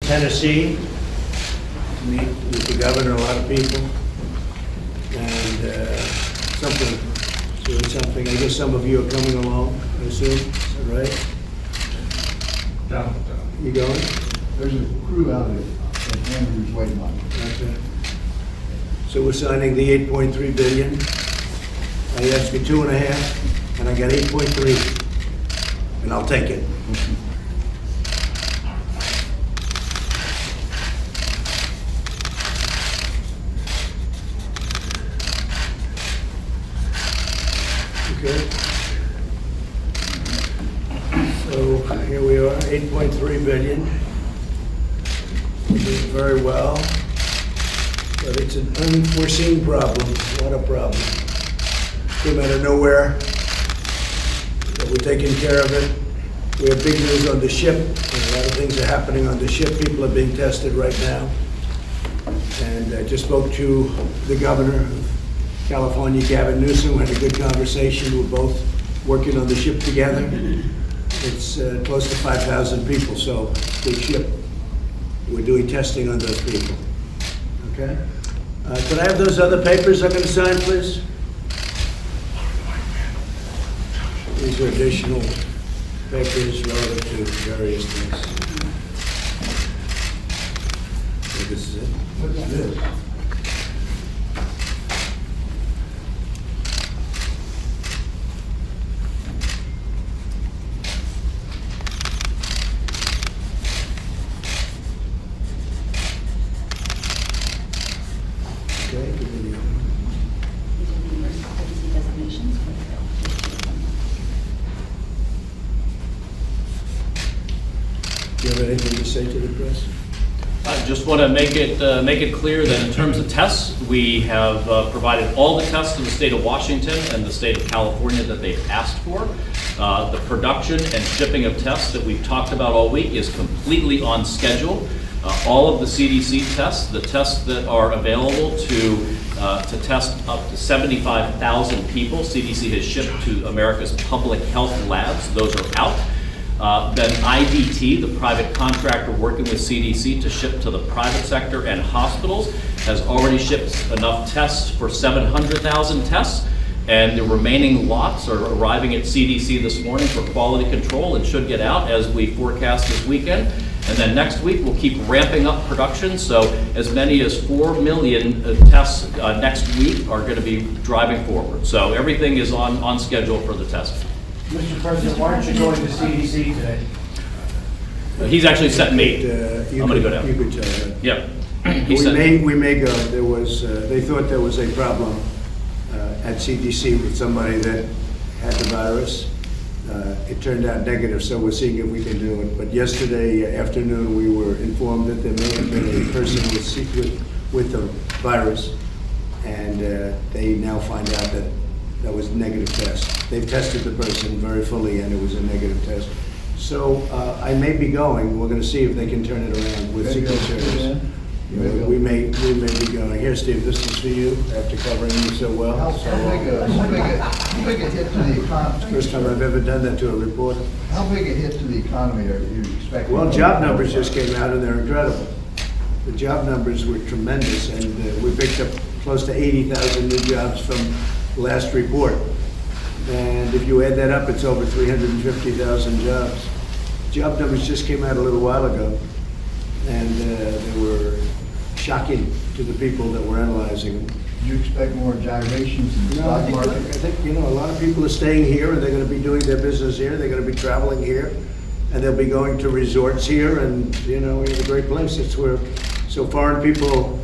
Tennessee to meet with the governor, a lot of people, and doing something. I guess some of you are coming along, I assume, is that right? Down. You going? There's a crew out at Andrews waiting on it. Okay. So we're signing the 8.3 billion. I asked for 2.5, and I got 8.3, and I'll take it. Okay. So here we are, 8.3 billion. We're doing very well, but it's an unforeseen problem, not a problem. Came out of nowhere, but we're taking care of it. We have big news on the ship, and a lot of things are happening on the ship. People are being tested right now. And I just spoke to the governor of California, Gavin Newsom, had a good conversation. We're both working on the ship together. It's close to 5,000 people, so big ship. We're doing testing on those people. Okay? Could I have those other papers I'm going to sign, please? These are additional papers relative to various things. So this is it. What's this? Okay, give me the other one. These are the emergency designations for the bill. Do you have anything to say to the press? I just want to make it clear that in terms of tests, we have provided all the tests to the state of Washington and the state of California that they've asked for. The production and shipping of tests that we've talked about all week is completely on schedule. All of the CDC tests, the tests that are available to test up to 75,000 people, CDC has shipped to America's public health labs. Those are out. Then IDT, the private contractor working with CDC to ship to the private sector and hospitals, has already shipped enough tests for 700,000 tests. And the remaining lots are arriving at CDC this morning for quality control and should get out as we forecast this weekend. And then next week, we'll keep ramping up production. So as many as 4 million tests next week are going to be driving forward. So everything is on schedule for the testing. Mr. President, why aren't you going to CDC today? He's actually sent me. I'm going to go down. You could tell that. Yep. He sent We may go. There was, they thought there was a problem at CDC with somebody that had the virus. It turned out negative, so we're seeing if we can do it. But yesterday afternoon, we were informed that there may have been a person with the virus, and they now find out that that was a negative test. They've tested the person very fully, and it was a negative test. So I may be going. We're going to see if they can turn it around with Maybe Secret I'll sit Service. in. We may be going. Here, Steve, this is for you, after covering you so well. How So, big a hit to the economy? first time I've ever done that to a reporter. How big a hit to the economy are you expecting? Well, job numbers just came out, and they're incredible. The job numbers were tremendous, and we picked up close to 80,000 new jobs from last report. And if you add that up, it's over 350,000 jobs. Job numbers just came out a little while ago, and they were shocking to the people that were analyzing them. Do you expect more gyrations in the No, I stock think, market? a lot of people are staying here, and they're gonna be doing their business here, they're gonna be traveling here, and they'll be going to resorts here, and, we have a great place. It's where, so foreign people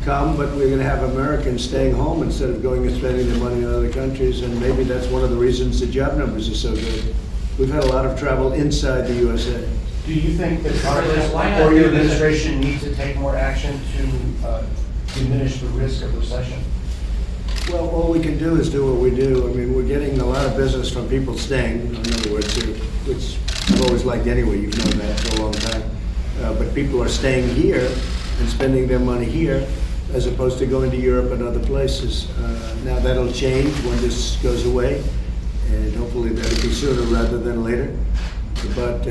come, but we're gonna have Americans staying home instead of going and spending their money in other countries, and maybe that's one of the reasons the job numbers are so good. We've had a lot of travel inside the USA. Do you think that Congress or your administration needs to take more action to diminish the risk of recession? Well, all we can do is do what we do. I mean, we're getting a lot of business from people staying, in other words, which I've always liked anyway, you've known that for a long time. But people are staying here and spending their money here as opposed to going to Europe and other places. Now that'll change when this goes away, and hopefully that'll be sooner rather than later. But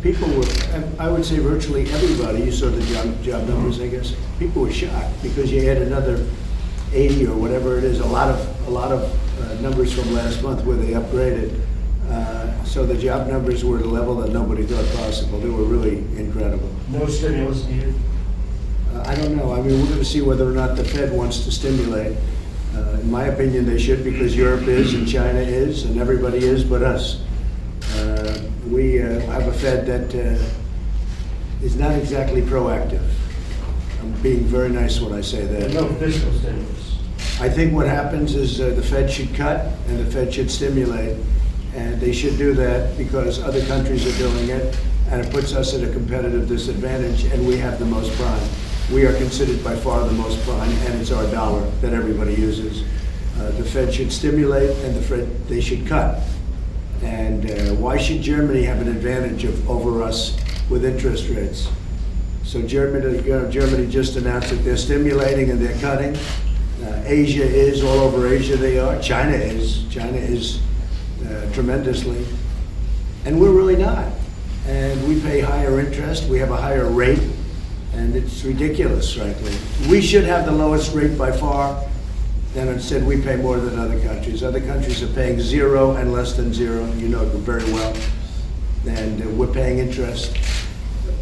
people were, I would say virtually everybody, you saw the job numbers, I guess, people were shocked because you had another 80 or whatever it is, a lot of numbers from last month where they upgraded. So the job numbers were at a level that nobody thought possible. They were really incredible. No stimulus needed? I don't know. I mean, we're going to see whether or not the Fed wants to stimulate. In my opinion, they should, because Europe is and China is and everybody is but us. We have a Fed that is not exactly proactive. I'm being very nice when I say that. No fiscal stimulus? I think what happens is the Fed should cut and the Fed should stimulate. And they should do that because other countries are doing it, and it puts us at a competitive disadvantage, and we have the most prime. We are considered by far the most prime, and it's our dollar that everybody uses. The Fed should stimulate, and they should cut. And why should Germany have an advantage over us with interest rates? So Germany just announced that they're stimulating and they're cutting. Asia is, all over Asia they are. China is tremendously. And we're really not. And we pay higher interest, we have a higher rate, and it's ridiculous, frankly. We should have the lowest rate by far, and instead we pay more than other countries. Other countries are paying 0 and less than 0, you know very well. And we're paying interest,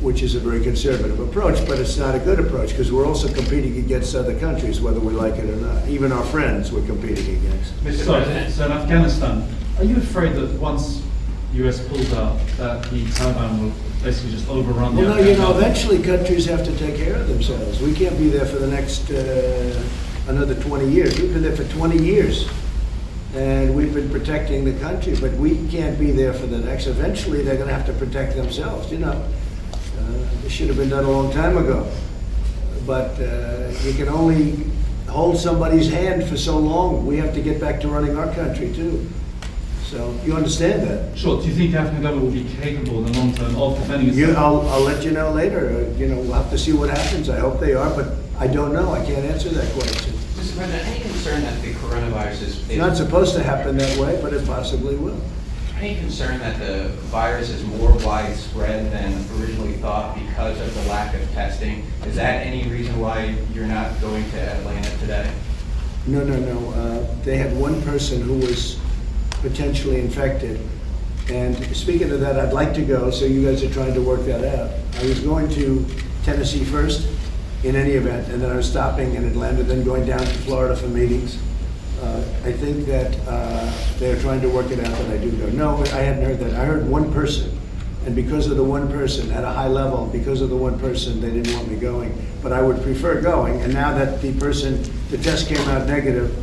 which is a very conservative approach, but it's not a good approach because we're also competing against other countries, whether we like it or not. Even our friends we're competing against. So in Afghanistan, are you afraid that once US pulls out, that the Taliban will basically just overrun the Well, no, Afghan you know, government? eventually countries have to take care of themselves. We can't be there for the next another 20 years. We've been there for 20 years, and we've been protecting the country, but we can't be there for the next. Eventually, they're going to have to protect themselves, you know. This should have been done a long time ago. But you can only hold somebody's hand for so long. We have to get back to running our country, too. So you understand that. Sure. Do you think the Afghan government will be capable in the long term of defending itself? I'll let you know later. You know, we'll have to see what happens. I hope they are, but I don't know. I can't answer that question. Mr. President, any concern that the coronavirus is... It's not supposed to happen that way, but it possibly will. Any concern that the virus is more widespread than originally thought because of the lack of testing? Is that any reason why you're not going to Atlanta today? No. They had one person who was potentially infected. And speaking of that, I'd like to go, so you guys are trying to work that out. I was going to Tennessee first, in any event, and then I was stopping in Atlanta, then going down to Florida for meetings. I think that they're trying to work it out that I do go. No, I hadn't heard that. I heard one person, and because of the one person, at a high level, because of the one person, they didn't want me going. But I would prefer going, and now that the test came out negative,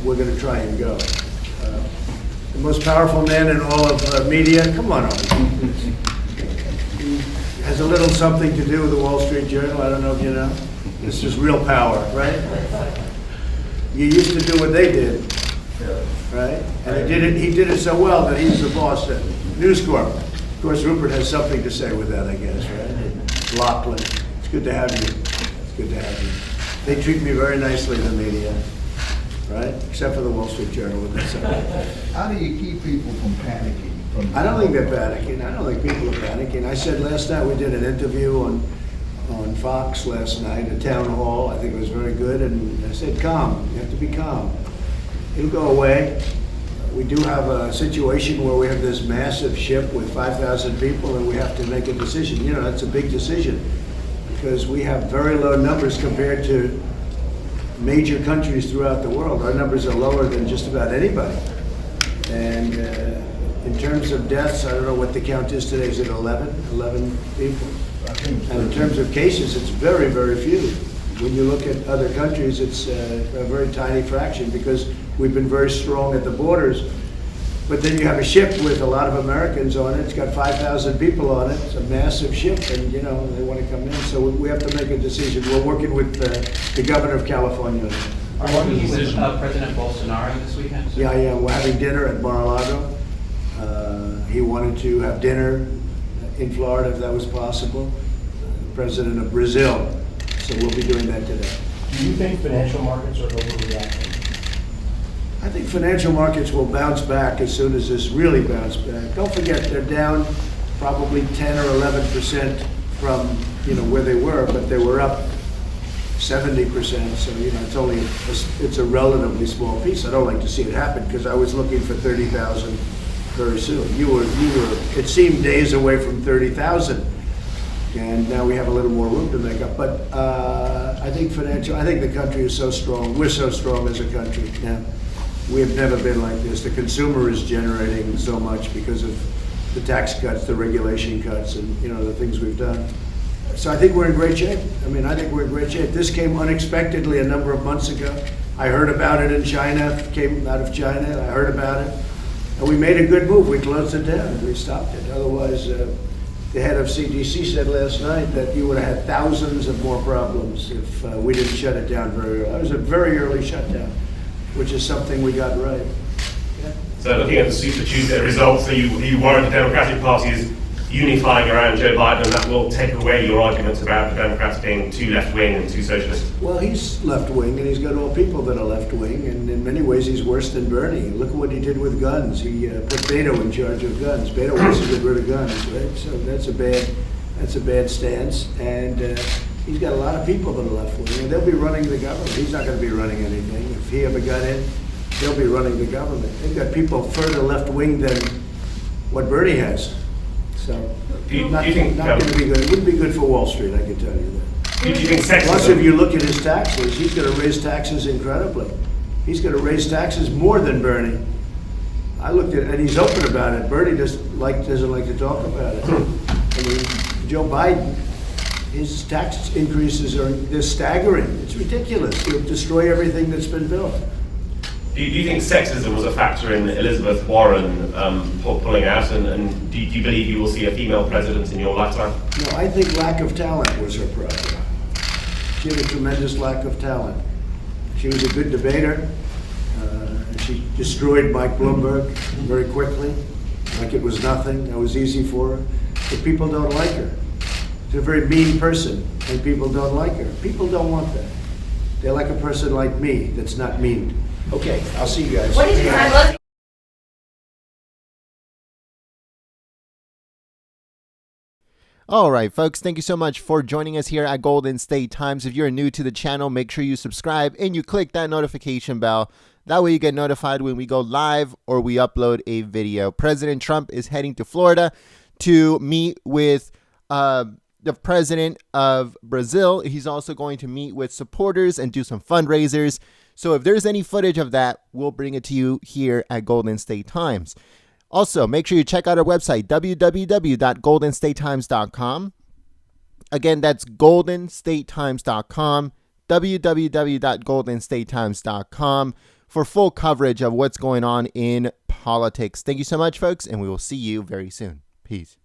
we're going to try and go. The most powerful man in all of media, come on over. Has a little something to do with the Wall Street Journal, I don't know if you know. This is real power, right? You used to do what they did, right? And he did it so well that he's the boss at News Corp. Of course, Rupert has something to say with that, I guess, right? Lachlan, it's good to have you. It's good to have you. They treat me very nicely in the media, right? Except for the Wall Street Journal. How do you keep people from panicking? I don't think they're panicking. I don't think people are panicking. I said last night, we did an interview on Fox last night, a town hall. I think it was very good. And I said, calm. You have to be calm. It'll go away. We do have a situation where we have this massive ship with 5,000 people, and we have to make a decision. You know, that's a big decision because we have very low numbers compared to major countries throughout the world. Our numbers are lower than just about anybody. And in terms of deaths, I don't know what the count is today. Is it 11? 11 people. And in terms of cases, it's very, very few. When you look at other countries, it's a very tiny fraction because we've been very strong at the borders. But then you have a ship with a lot of Americans on it. It's got 5,000 people on it. It's a massive ship, and you know they want to come in. So we have to make a decision. We're working with the governor of California. Are you meeting with President Bolsonaro this weekend? Yeah. We're having dinner at Mar-a-Lago. He wanted to have dinner in Florida if that was possible. President of Brazil. So we'll be doing that today. Do you think financial markets are overreacting? I think financial markets will bounce back as soon as this really bounces back. Don't forget, they're down probably 10 or 11% from, where they were, but they were up 70%, so, it's a relatively small piece. I don't like to see it happen, because I was looking for 30,000 very soon. You were, it seemed days away from 30,000, and now we have a little more room to make up. But I think the country is so strong. We're so strong as a country now. We have never been like this. The consumer is generating so much because of the tax cuts, the regulation cuts, and, the things we've done. So I think we're in great shape. I think we're in great shape. This came unexpectedly a number of months ago. I heard about it in China, came out of China, I heard about it. And we made a good move. We closed it down. We stopped it. Otherwise, the head of CDC said last night that you would have had thousands of more problems if we didn't shut it down very early. It was a very early shutdown, which is something we got right. Yeah. So looking at the Super Tuesday results, so you worry the Democratic Party is unifying around Joe Biden, and that will take away your arguments about the Democrats being too left-wing and too socialist? Well, he's left-wing, and he's got all people that are left-wing, and in many ways he's worse than Bernie. Look at what he did with guns. He put Beto in charge of guns. Beto wants to get rid of guns, right? So that's a bad stance, and he's got a lot of people that are left-wing, and they'll be running the government. He's not going to be running anything. If he ever got in, they'll be running the government. They've got people further left-wing than what Bernie has. So, not going to be good. It wouldn't be good for Wall Street, I can tell you that. Do you think sexism? Plus, if you look at his taxes, he's going to raise taxes incredibly. He's going to raise taxes more than Bernie. I looked at, and he's open about it. Bernie doesn't like to talk about it. Joe Biden, his tax increases they're staggering. It's ridiculous. He'll destroy everything that's been built. Do you think sexism was a factor in Elizabeth Warren pulling out, and do you believe you will see a female president in your lifetime? No, I think lack of talent was her problem. She had a tremendous lack of talent. She was a good debater. She destroyed Mike Bloomberg very quickly, like it was nothing. That was easy for her. But people don't like her. She's a very mean person, and people don't like her. People don't want that. They like a person like me that's not mean. Okay, I'll see you guys. What did you find? All right, folks, thank you so much for joining us here at Golden State Times. If you're new to the channel, make sure you subscribe and you click that notification bell. That way you get notified when we go live or we upload a video. President Trump is heading to Florida to meet with the president of Brazil. He's also going to meet with supporters and do some fundraisers. So if there's any footage of that, we'll bring it to you here at Golden State Times. Also, make sure you check out our website, www.goldenstatetimes.com. Again, that's goldenstatetimes.com, www.goldenstatetimes.com for full coverage of what's going on in politics. Thank you so much, folks, and we will see you very soon. Peace.